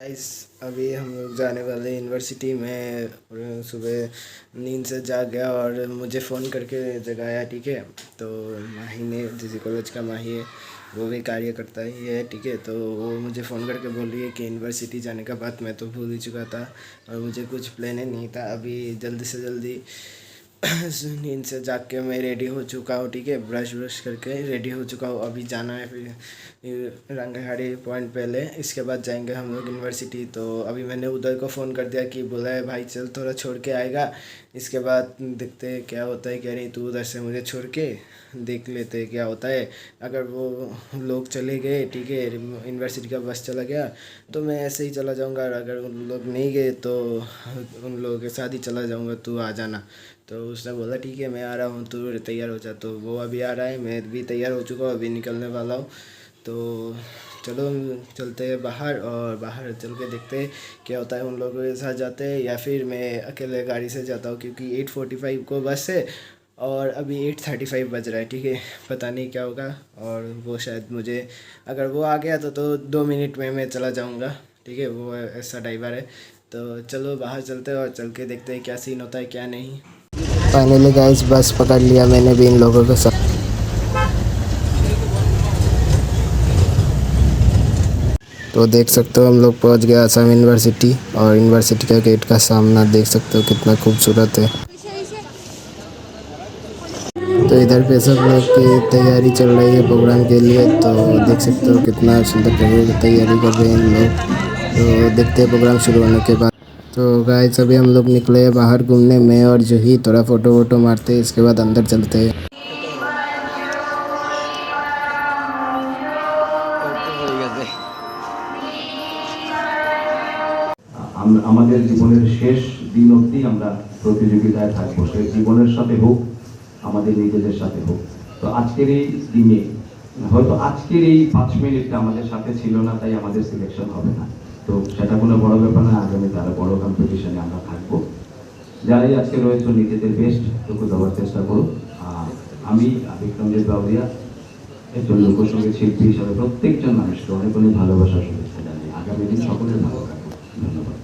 Guys अभी हम लोग जाने वाले यूनिवर्सिटी में। सुबह नींद से जाग गया और मुझे फ़ोन करके जगाया। ठीक है, तो माही ने, जिस कॉलेज का माही है वो भी कार्य करता ही है। ठीक है, तो वो मुझे फ़ोन करके बोल रही है कि यूनिवर्सिटी जाने का बात मैं तो भूल ही चुका था और मुझे कुछ प्लान ही नहीं था। अभी जल्दी से जल्दी नींद से जाग के मैं रेडी हो चुका हूँ। ठीक है, ब्रश करके रेडी हो चुका हूँ। अभी जाना है फिर रंगाहाड़ी पॉइंट पहले, इसके बाद जाएंगे हम लोग यूनिवर्सिटी। तो अभी मैंने उदय को फ़ोन कर दिया कि बोला है भाई चल थोड़ा छोड़ के आएगा, इसके बाद देखते हैं क्या होता है क्या नहीं। तू उधर से मुझे छोड़ के देख लेते हैं क्या होता है। अगर वो लोग चले गए, ठीक है, यूनिवर्सिटी का बस चला गया तो मैं ऐसे ही चला जाऊँगा, और अगर उन लोग नहीं गए तो उन लोगों के साथ ही चला जाऊँगा, तू आ जाना। तो उसने बोला ठीक है मैं आ रहा हूँ, तू तैयार हो जा। तो वो अभी आ रहा है, मैं भी तैयार हो चुका हूँ, अभी निकलने वाला हूँ। तो चलो हम चलते हैं बाहर, और बाहर चल के देखते हैं क्या होता है। उन लोगों के साथ जाते हैं या फिर मैं अकेले गाड़ी से जाता हूँ, क्योंकि 8:45 को बस है और अभी 8:35 बज रहा है। ठीक है, पता नहीं क्या होगा। और वो शायद मुझे, अगर वो आ गया तो 2 मिनट में मैं चला जाऊँगा। ठीक है, वो ऐसा ड्राइवर है। तो चलो बाहर चलते हैं और चल के देखते हैं क्या सीन होता है क्या नहीं। फाइनली गाइस बस पकड़ लिया मैंने भी इन लोगों के साथ। तो देख सकते हो हम लोग पहुंच गए असम यूनिवर्सिटी, और यूनिवर्सिटी का गेट का सामना देख सकते हो कितना खूबसूरत है। तो इधर पे सब लोग की तैयारी चल रही है प्रोग्राम के लिए। तो देख सकते हो कितना सुंदर तैयारी कर रहे हैं इन लोग। तो देखते हैं प्रोग्राम शुरू होने के बाद। तो गाइस अभी हम लोग निकले हैं बाहर घूमने में, और जो ही थोड़ा फ़ोटो वोटो मारते हैं, इसके बाद अंदर चलते हैं। আমাদের জীবনের শেষ দিন অবধি আমরা প্রতিযোগিতায় থাকবো, সে জীবনের সাথে হোক আমাদের নিজেদের সাথে হোক। তো আজকের এই দিনে হয়তো আজকের এই 5 মিনিটটা আমাদের সাথে ছিল না, তাই আমাদের সিলেকশন হবে না। তো সেটা কোনো বড় ব্যাপার না, আগামীতে আরো বড় কম্পিটিশনে আমরা থাকবো। যারাই আজকে রয়েছে নিজেদের বেস্টটুকু দেওয়ার চেষ্টা করো। আমি বিক্রমজিৎ বাউরিয়া একজন লোকসঙ্গীত শিল্পী হিসাবে প্রত্যেকজন মানুষকে অনেক অনেক ভালোবাসার শুভেচ্ছা জানাই। আগামী দিন সকলের ভালো থাকবো। ধন্যবাদ।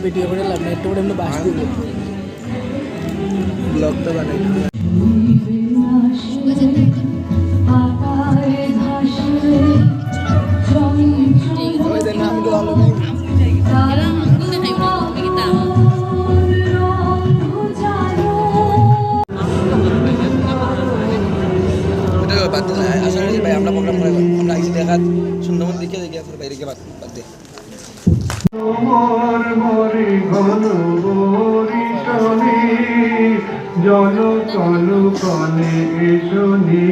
ভিডিও করে লাভ নেই, একটু করে এমনি বাস দিব, ব্লগ তো বানাই। ভাই আমরা প্রোগ্রাম করে আমরা আইসি দেখা সুন্দরবন দেখে দেখি বাইরে গিয়ে বাদ দে। জন কলু কনে এসনি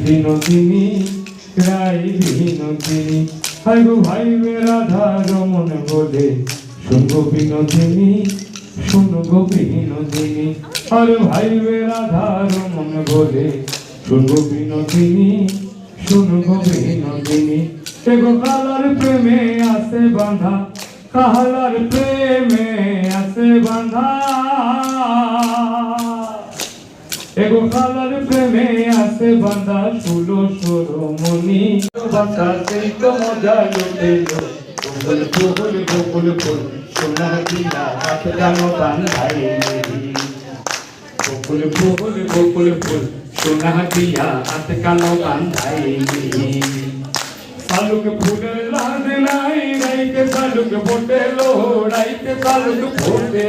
বিনোদিনী রাই বিনোদিনী হাই গো ভাই রে রাধা রমন বলে শুনগো বিনোদিনী শুনগো বিনোদিনী আরে ভাই রে রাধা রমন বলে শুনগো বিনোদিনী শুনগো বিনোদিনী এগো কালার প্রেমে আছে বাঁধা কাহালার প্রেমে আছে বাঁধা এগো কালার প্রেমে আছে বাঁধা ষোলো সরমণি বাঁচাতে তো মজা লুটে বকুল ফুল বকুল ফুল সোনা দিয়া হাত জানো বাঁধাই বকুল ফুল বকুল ফুল সোনা দিয়া হাত কানো বাঁধাই सालुक फूटे लाद लाई राई के सालुक फूटे लो राई के सालुक फूटे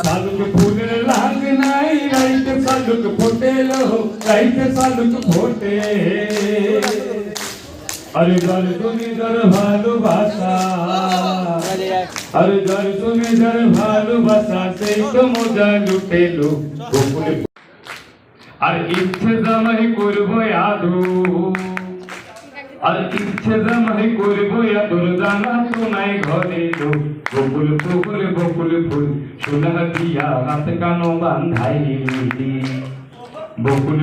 सालुक फूटे लाद लाई राई के सालुक फूटे लो राई के सालुक फूटे अरे जर सुनी जर भालोबासा अरे जर सुनी जर भालोबासा से तो मजा लुटे लो गोकुल আর ইচ্ছে জামাই করবো আদু আর ইচ্ছে জামাই করবো আদুর জানা তো নাই ঘরে লো বকুল ফুল বকুল ফুল সোনা দিয়া হাত কানো বাঁধাই বকুল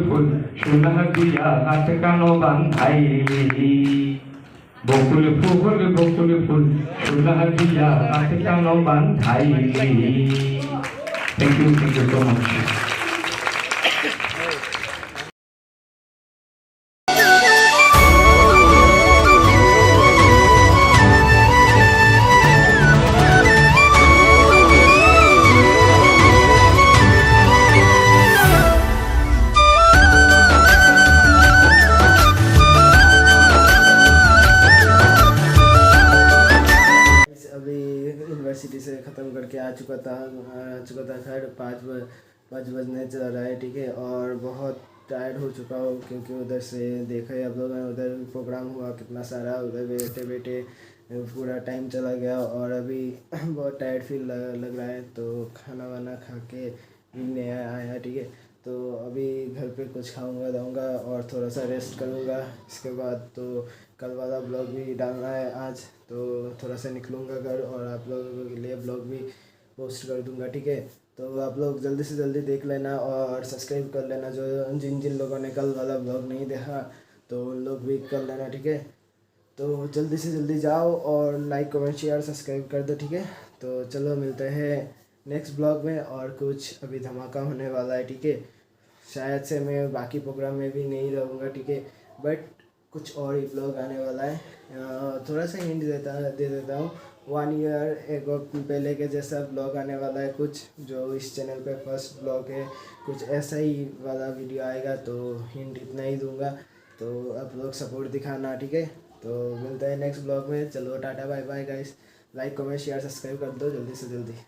ফুল সোনা দিয়া হাত কানো বাঁধাই বকুল ফুল সোনা দিয়া হাত কানো বাঁধাই থ্যাংক ইউ সো মাচ अभी यूनिवर्सिटी से ख़त्म करके आ चुका था खैर 5 बजने चल रहा है, ठीक है। और बहुत टायर्ड हो चुका हूँ क्योंकि उधर से देखा ही आप लोगों ने, उधर प्रोग्राम हुआ कितना सारा, उधर बैठे बैठे पूरा टाइम चला गया और अभी बहुत टायर्ड फील लग रहा है। तो खाना वाना खा के नहीं आया, ठीक है। तो अभी घर पे कुछ खाऊंगा दाऊंगा और थोड़ा सा रेस्ट करूंगा। इसके बाद तो कल वाला ब्लॉग भी डालना है आज, तो थोड़ा सा निकलूंगा घर और आप लोगों के लिए ब्लॉग भी पोस्ट कर दूंगा, ठीक है। तो आप लोग जल्दी से जल्दी देख लेना और सब्सक्राइब कर लेना, जो जिन लोगों ने कल वाला ब्लॉग नहीं देखा तो उन लोग भी कर लेना, ठीक है। तो जल्दी से जल्दी जाओ और लाइक कमेंट शेयर सब्सक्राइब कर दो, ठीक है। तो चलो मिलते हैं नेक्स्ट ब्लॉग में, और कुछ अभी धमाका होने वाला है, ठीक है। शायद से मैं बाकी प्रोग्राम में भी नहीं रहूँगा, ठीक है, बट कुछ और ही ब्लॉग आने वाला है। थोड़ा सा हिंट दे देता हूँ, 1 ईयर एगो पहले के जैसा ब्लॉग आने वाला है कुछ, जो इस चैनल पे फर्स्ट ब्लॉग है, कुछ ऐसा ही वाला वीडियो आएगा। तो हिंट इतना ही दूंगा, तो आप लोग सपोर्ट दिखाना, ठीक है। तो मिलते हैं नेक्स्ट ब्लॉग में। चलो tata bye bye guys, like comment share subscribe कर दो जल्दी से जल्दी।